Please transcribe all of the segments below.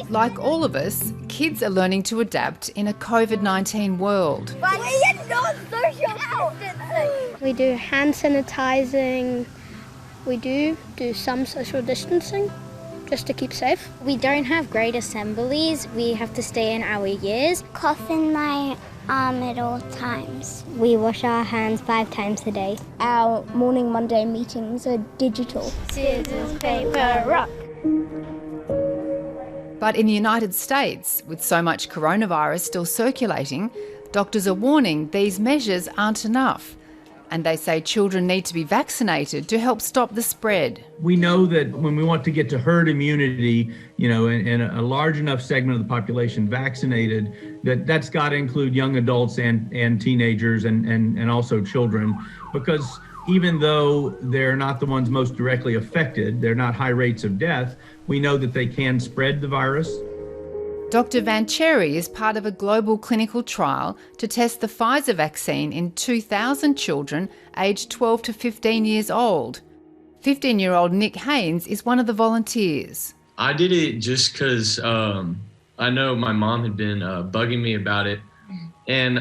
Like all of us, kids are learning to adapt in a Covid-19 world. But we are not social distancing. We do hand sanitizing. We do some social distancing just to keep safe. We don't have great assemblies. We have to stay in our years. Cough in my arm at all times. We wash our hands 5 times a day. Our morning Monday meetings are digital. Scissors, paper, rock. But in the United States, with so much coronavirus still circulating, doctors are warning these measures aren't enough. And they say children need to be vaccinated to help stop the spread. We know that when we want to get to herd immunity, and a large enough segment of the population vaccinated, that's got to include young adults and teenagers and also children, because even though they're not the ones most directly affected, they're not high rates of death, we know that they can spread the virus. Dr. Van Cherry is part of a global clinical trial to test the Pfizer vaccine in 2,000 children aged 12 to 15 years old. 15-year-old Nick Haynes is one of the volunteers. I did it just because I know my mom had been bugging me about it. And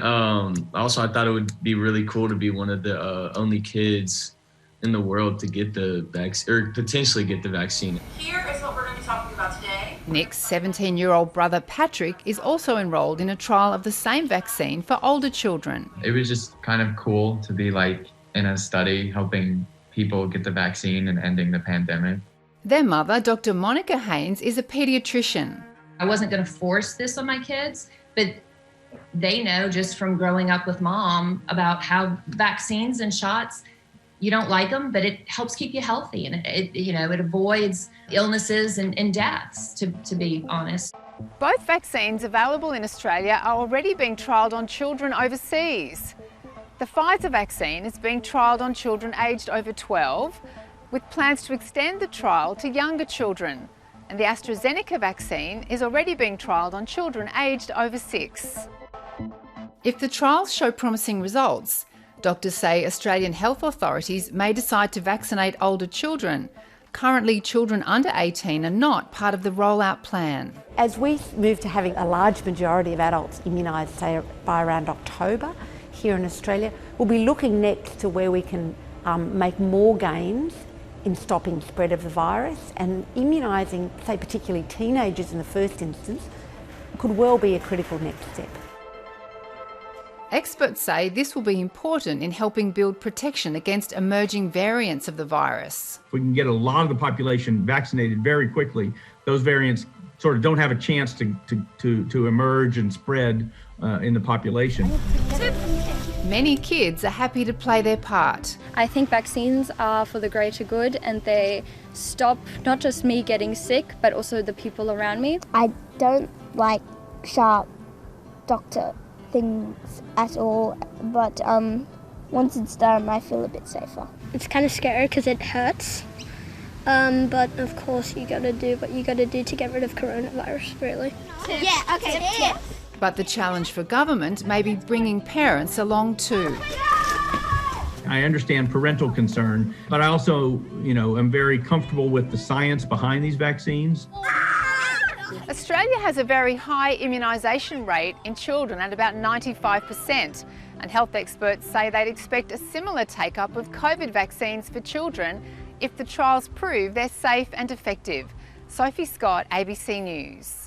also I thought it would be really cool to be one of the only kids in the world to get the vaccine, or potentially get the vaccine. Here is what we're going to be talking about today. Nick's 17-year-old brother Patrick is also enrolled in a trial of the same vaccine for older children. It was just kind of cool to be in a study helping people get the vaccine and ending the pandemic. Their mother, Dr. Monica Haynes, is a paediatrician. I wasn't going to force this on my kids, but they know just from growing up with mom about how vaccines and shots, you don't like them, but it helps keep you healthy, and it avoids illnesses and deaths, to be honest. Both vaccines available in Australia are already being trialled on children overseas. The Pfizer vaccine is being trialled on children aged over 12, with plans to extend the trial to younger children. And the AstraZeneca vaccine is already being trialled on children aged over 6. If the trials show promising results, doctors say Australian health authorities may decide to vaccinate older children. Currently, children under 18 are not part of the rollout plan. As we move to having a large majority of adults immunised, say by around October here in Australia, we'll be looking next to where we can make more gains in stopping spread of the virus, and immunising, say particularly teenagers in the first instance, could well be a critical next step. Experts say this will be important in helping build protection against emerging variants of the virus. If we can get a lot of the population vaccinated very quickly, those variants sort of don't have a chance to emerge and spread in the population. Many kids are happy to play their part. I think vaccines are for the greater good, and they stop not just me getting sick, but also the people around me. I don't like sharp doctor things at all, but once it's done, I feel a bit safer. It's kind of scary because it hurts, but of course you got to do what you got to do to get rid of coronavirus, really. Yeah, okay. But the challenge for government may be bringing parents along too. I understand parental concern, but I also, am very comfortable with the science behind these vaccines. Australia has a very high immunisation rate in children at about 95%, and health experts say they'd expect a similar take-up of COVID vaccines for children if the trials prove they're safe and effective. Sophie Scott, ABC News.